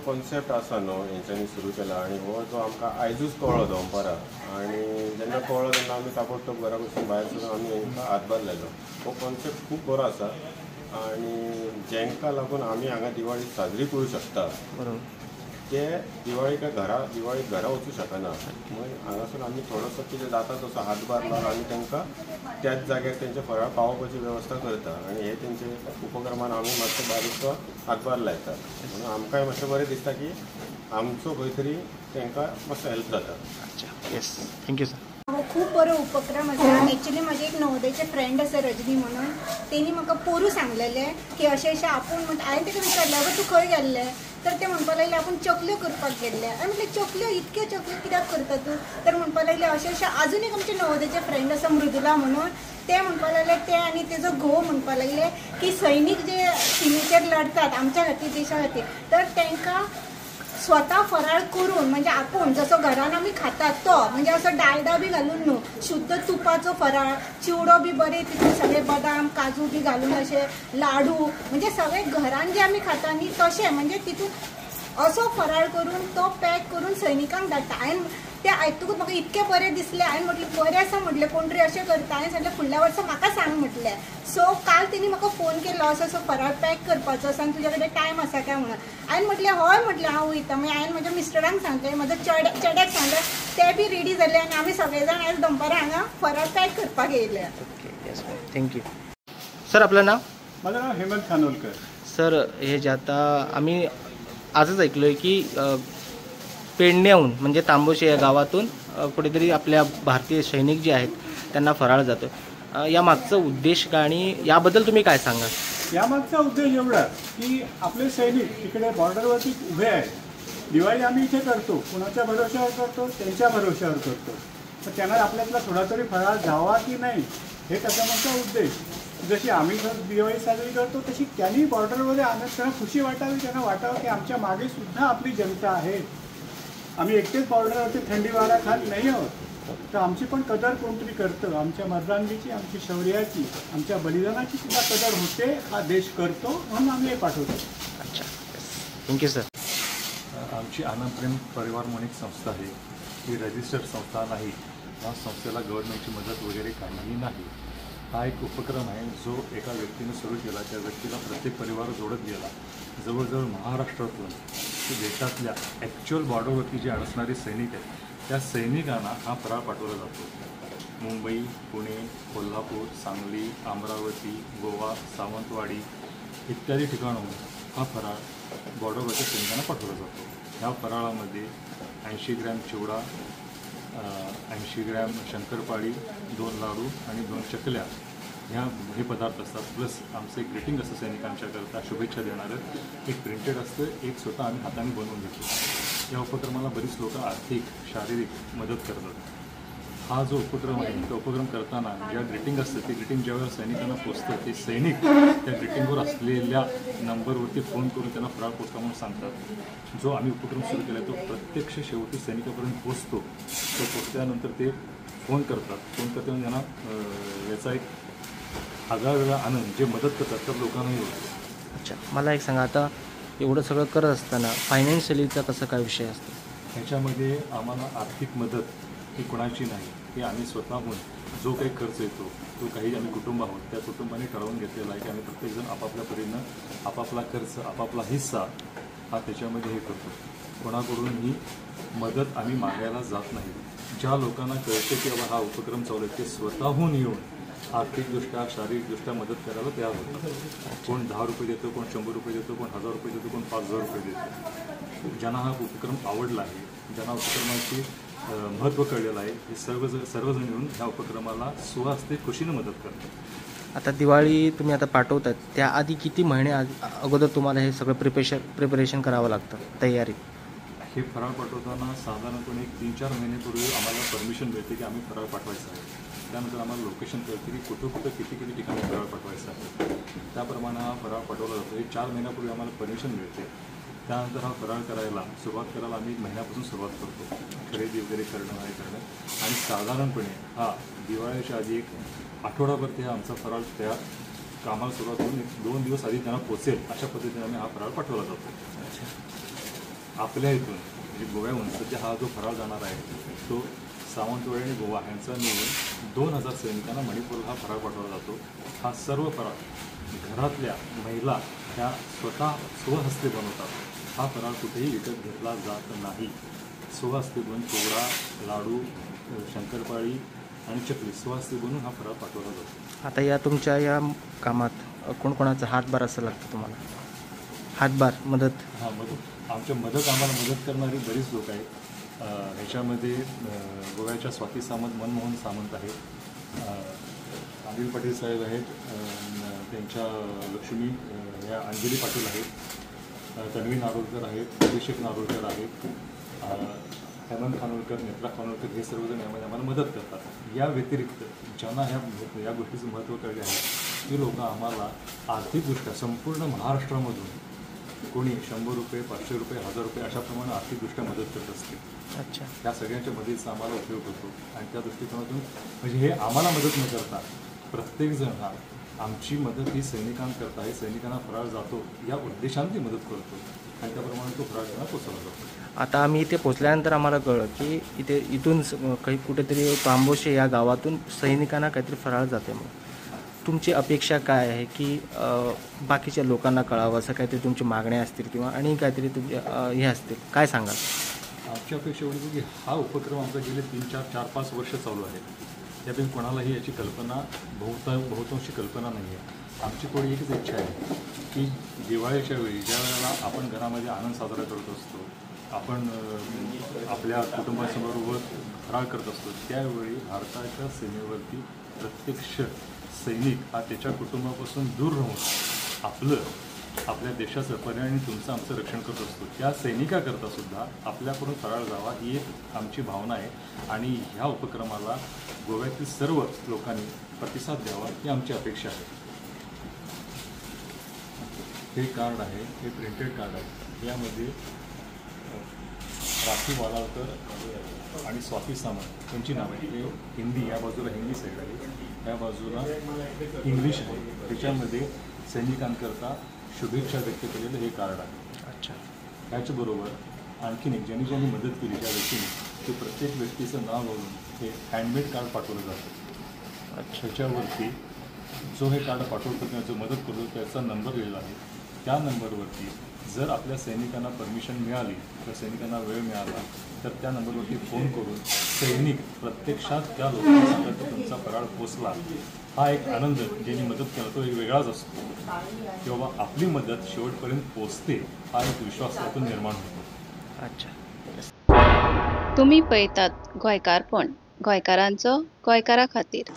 Concept आसा न्हू हेंच्यांनी सुरू केला आणि हो जो आमकां आयजूच कळ्ळो दनपारां आणि जेन्ना कळ्ळो तेन्ना आमी ताबडतोब घरा कडसून भायर सरून आमी हेंकां हातभार लायलो. हो कॉन्सेप्ट खूब बरो आसा आणि जेंका लागून आमी हांगा दिवाळी साजरी करूं शकता ते दिवाळी घरा वचूं शकना. म्हणून हांगासून आमी थोडोसो कितें जाता तसो हातभार लावन आमी तांकां त्याच जाग्यार तेंचे फराळ पावोवपाची वेवस्था करता आणि हे तेंचे उपक्रमान आमी मातसो बारीकसो हातभार लायता. म्हणून आमकांय मातशें बरें दिसता की आमचो खंय तरी तांकां मातसो हेल्प जाता. अच्छा येस थँक्यू सर. हो खूप बरो उपक्रम आसा. एक्चुअली माझे एक नवोदयचे फ्रेंड आसा रजनी म्हणून तेणी म्हाका पोरू सांगलेलें की अशें अशें आपूण हांवें ताका विचारलें अगो तूं खंय गेल्लें तर ते म्हणपाक लागले आपूण चकल्यो करपाक गेल्ले. हांवें म्हटलें चकल्यो इतक्यो चकल्यो कित्याक करता तूं तर म्हणपाक लागले अशें अशें आजून एक आमचे नवोदयचे फ्रेंड आसा मृदुला म्हणून ते म्हणपाक लागले ते आनी तेजो घोव म्हणपाक लागले की सैनीक जे सीमेचेर लढतात आमच्या खातीर देशा खातीर तर तांकां स्वता फराळ करून म्हणजे आपूण जसो घरान आमी खातात तो म्हणजे असो डालडा बी घालून न्हू शुद्ध तुपाचो फराळ चिवडो बी बरे तितून सगळे बदाम काजू बी घालून अशे लाडू म्हणजे सगळे घरान जे आमी खाता न्ही तशें म्हणजे तितून असो फराळ करून तो पॅक करून सैनिकांक धाडटा. हांवें ते आयकतकूच म्हाका इतकें बरें दिसलें. हांवें म्हटलें बरें आसा म्हटलें कोण तरी अशें करता. हांवें सांगलें फुडल्या वर्सा म्हाका सांग म्हटलें. सो काल तेणी म्हाका फोन केलो असो असो फराळ पॅक करपाचो सांग तुजे कडेन टायम आसा काय म्हणून. हांवें म्हटलें हय म्हटलें हांव वयता. मागीर हांवें म्हज्या मिस्टरांक सांगलें म्हज्या चेड्याक सांगलें ते बी रेडी जाले आनी आमी सगळे जाण आयज दनपारां हांगा फराळ पॅक करपाक येयले. Okay yes thank you. सर आपलं नाव? माझं नाव हेमंत खानोलकर. सर हे जे आता आम्ही आजच ऐकलोय की पेडण्याहून म्हणजे तांबोशे या गावातून कुठेतरी आपल्या भारतीय सैनिक जे आहेत त्यांना फराळ जातो. या मागचा उद्देश का आणि याबद्दल तुम्ही काय सांगाल? यामागचा उद्देश एवढा की आपले सैनिक तिकडे बॉर्डरवरती उभे आहेत. दिवाळी आम्ही इथे करतो, कुणाच्या भरोश्यावर करतो, त्यांच्या भरोश्यावर करतो. तर त्यांना आपल्यातला थोडा तरी फराळ जावा की नाही हे त्याच्यामागचा उद्देश. जशी आम्ही दिवाळी साजरी करतो तशी त्यांनी बॉर्डरमध्ये आणत त्यांना खुशी वाटावी, त्यांना वाटावं की आमच्या मागे सुद्धा आपली जनता आहे. आम्ही एकटेच बॉर्डरवरती थंडी वारा खात नाही आहोत. तर आमची पण कदर कोणतरी करतं. आमच्या मर्दांगीची, आमची शौर्याची, आमच्या बलिदानाची सुद्धा कदर होते. हा देश करतो म्हणून आम्ही हे पाठवतो. अच्छा थँक्यू सर. आमची आनंद प्रेम परिवार म्हणून एक संस्था आहे. ही रजिस्टर्ड संस्था नाही. या संस्थेला गव्हर्नमेंटची मदत वगैरे काहीही नाही. हा एक उपक्रम आहे जो एका व्यक्तीने सुरू केला. त्या व्यक्तीला प्रत्येक परिवार जोडत गेला. जवळजवळ महाराष्ट्रातून देशातल्या ॲक्च्युअल बॉर्डरवरती जे अडसणारे सैनिक आहेत त्या सैनिकांना हा फराळ पाठवला जातो. मुंबई, पुणे, कोल्हापूर, सांगली, अमरावती, गोवा, सावंतवाडी इत्यादी ठिकाणाहून हा फराळ बॉर्डरवरच्या सैनिकांना पाठवला जातो. ह्या फराळामध्ये 80 ग्रॅम चिवडा, 80 ग्रॅम शंकरपाळी, 2 लाडू आणि 2 चकल्या हे पदार्थ असतात. प्लस आमचं एक ग्रीटिंग असतं सैनिकांच्याकरता शुभेच्छा देणारं. एक प्रिंटेड असतं, एक स्वतः आम्ही हाताने बनवून घेतो. या उपक्रमाला बरीच लोक आर्थिक शारीरिक मदत करतात. हा जो उपक्रम आहे तो उपक्रम करताना ज्या ग्रीटिंग असतं ते ग्रीटिंग ज्यावेळेला सैनिकांना पोचतं ते सैनिक त्या ग्रीटिंगवर असलेल्या नंबरवरती फोन करून त्यांना फराळ पोचता म्हणून सांगतात. जो आम्ही उपक्रम सुरू केला तो प्रत्यक्ष शेवटी सैनिकापर्यंत पोचतो. तो पोचल्यानंतर ते फोन करतात. फोन करताना त्यांना याचा एक आगळा वेगळा आनंद जे मदत करतात तर लोकांनाही होतो. अच्छा मला एक सांगा आता एवढं सगळं करत असताना फायनान्शियलीचा कसं काय विषय असतो? ह्याच्यामध्ये आम्हाला आर्थिक मदत ही कोणाची नाही. ही आम्ही स्वतःहून जो काही खर्च येतो तो काही आम्ही कुटुंब आहोत त्या कुटुंबाने ठरवून घेतलेला आहे की आम्ही प्रत्येकजण आपापल्या परीनं आपापला खर्च आपापला हिस्सा हा त्याच्यामध्ये हे करतो. कोणाकडून ही मदत आम्ही मागायला जात नाही. ज्या लोकांना कळतं की बाबा हा उपक्रम चालू आहे ते स्वतःहून येऊन आर्थिकदृष्ट्या शारीरिकदृष्ट्या मदत करायला तयार होतात. कोण 10 रुपये देतो, कोण 100 रुपये देतो, कोण 1000 रुपये देतो, कोण 5000 रुपये देतो. ज्यांना हा उपक्रम आवडला आहे, ज्यांना उपक्रमाची महत्त्व कळलेलं आहे हे सर्वजण येऊन ह्या उपक्रमाला सुवास्ते खुशीने मदत करतात. आता दिवाळी तुम्ही आता पाठवतात त्याआधी किती महिने अगोदर तुम्हाला हे सगळं प्रिपरेशन करावं लागतं तयारी? हे फराळ पाठवताना साधारणपणे 3-4 महिन्यापूर्वी आम्हाला परमिशन मिळते की आम्ही फराळ पाठवायचं आहे. त्यानंतर आम्हाला लोकेशन कळते की कुठं किती ठिकाणी फराळ पाठवायचं आहे. त्याप्रमाणे हा फराळ पाठवला जातो. हे 4 महिन्यापूर्वी आम्हाला परमिशन मिळते. त्यानंतर हा फराळ सुरुवात करायला आम्ही महिन्यापासून सुरुवात करतो. खरेदी वगैरे करणं आणि साधारणपणे हा दिवाळीच्या आधी एक आठवडाभर ते आमचा फराळ तयार कामाला सुरुवात करून 2 दिवस आधी त्यांना पोचेल अशा पद्धतीने आम्ही हा फराळ पाठवला जातो. आपल्या इथून म्हणजे गोव्याहून सध्या हा जो फराळ जाणार आहे तो सावंतवाडी आणि गोवा यांचा मिळून 2000 सैनिकांना मणिपूरला हा फराळ पाठवला जातो. हा सर्व फराळ घरातल्या महिला ह्या स्वतः स्वहस्ते बनवतात. हा फराळ कुठेही विकत घेतला जात नाही. स्वहस्ते बनवून चिवडा, लाडू, शंकरपाळी आणि चकली स्वहस्ते बनवून हा फराळ पाठवला जातो. आता या तुमच्या या कामात कोणकोणाचा हातभार असं लागतं तुम्हाला? हातभार मदत? हां, आमच्या आम्हाला मदत करणारी बरीच लोक आहेत. ह्याच्यामध्ये गोव्याच्या स्वाती सामंत, मनमोहन सामंत आहेत, अनिल पाटील साहेब आहेत, त्यांच्या लक्ष्मी ह्या अंजली पाटील आहेत, तन्वी नारोलकर आहेत, अभिषेक नारोलकर आहेत, हेमंत खानोलकर, नेत्रा खानोलकर हे सर्वजण यामध्ये आम्हाला मदत करतात. या व्यतिरिक्त ज्यांना या गोष्टीचं महत्त्व कळले आहे ती लोक आम्हाला आर्थिकदृष्ट्या संपूर्ण महाराष्ट्रामधून कोणी 100 रुपये, 500 रुपये, 1000 रुपये अशाप्रमाणे आर्थिकदृष्ट्या मदत करत असते. अच्छा. त्या सगळ्यांच्या मदतीचा आम्हाला उपयोग होतो आणि त्या दृष्टिकोनातून म्हणजे हे आम्हाला मदत न करता प्रत्येकजण हा आमची मदत ही सैनिकांकरता आहे, सैनिकांना फराळ जातो या उद्देशाने ती मदत करतो आणि त्याप्रमाणे तो फराळ त्यांना पोचवला जातो. आता आम्ही इथे पोचल्यानंतर आम्हाला कळलं की इथून काही कुठेतरी तांबोशे या गावातून सैनिकांना काहीतरी फराळ जाते. मग तुमची अपेक्षा काय आहे की बाकीच्या लोकांना कळावं असं काहीतरी तुमची मागण्या असतील किंवा आणि काहीतरी तुमचे हे असतील, काय सांगाल? आमची अपेक्षा एवढी की हा उपक्रम आमचा गेले 4-5 वर्ष चालू आहे. त्यापैकी कोणालाही याची कल्पना बहुतांशी कल्पना नाही आहे. आमची थोडी एकच इच्छा आहे की दिवाळीच्या वेळी ज्या वेळेला आपण घरामध्ये आनंद साजरा करत असतो, आपण आपल्या कुटुंबासमोर फराळ करत असतो, त्यावेळी भारताच्या सीमेवरती प्रत्यक्ष सैनिक हा त्याच्या कुटुंबापासून दूर राहून आपल्या देशाचं पर्याय आणि तुमचं आमचं रक्षण करत असतो. त्या सैनिकाकरता सुद्धा आपल्याकडून फराळ जावा ही एक आमची भावना आहे आणि ह्या उपक्रमाला गोव्यातील सर्व लोकांनी प्रतिसाद द्यावा ही आमची अपेक्षा आहे. हे कार्ड आहे, हे प्रिंटेड कार्ड आहे. यामध्ये राखी वालावकर आणि स्वाती सामंत यांची नाव आहे. ते हिंदी, या बाजूला हिंदी साईड आहे, या बाजूला इंग्लिश आहे. त्याच्यामध्ये सैनिकांकरता शुभेच्छा व्यक्त केलेलं हे कार्ड आहे. अच्छा. त्याच्याबरोबर आणखीन एक ज्यांनी मदत केली त्या व्यक्तीने ते प्रत्येक व्यक्तीचं नाव घालून हे हँडमेड कार्ड पाठवलं जातं. त्याच्यावरती जो हे कार्ड पाठवतो किंवा जो मदत करतो त्याचा नंबर लिहिला आहे. त्या नंबरवरती जर आपल्या सैनिकांना परमिशन मिळाली किंवा सैनिकांना वेळ मिळाला तर त्या नंबरवरती फोन करून सैनिक प्रत्यक्षात त्या लोकांना सांगतात की तुमचा फराळ पोचला. हा एक आनंद ज्यांनी मदत केला तो एक वेगळाच असतो की बाबा आपली मदत शेवटपर्यंत पोचते हा एक विश्वास त्यातून निर्माण होतो. अच्छा. तुम्ही पळयतात गोंयकारपण, गोंयकारांचो गोंयकारा खातीर.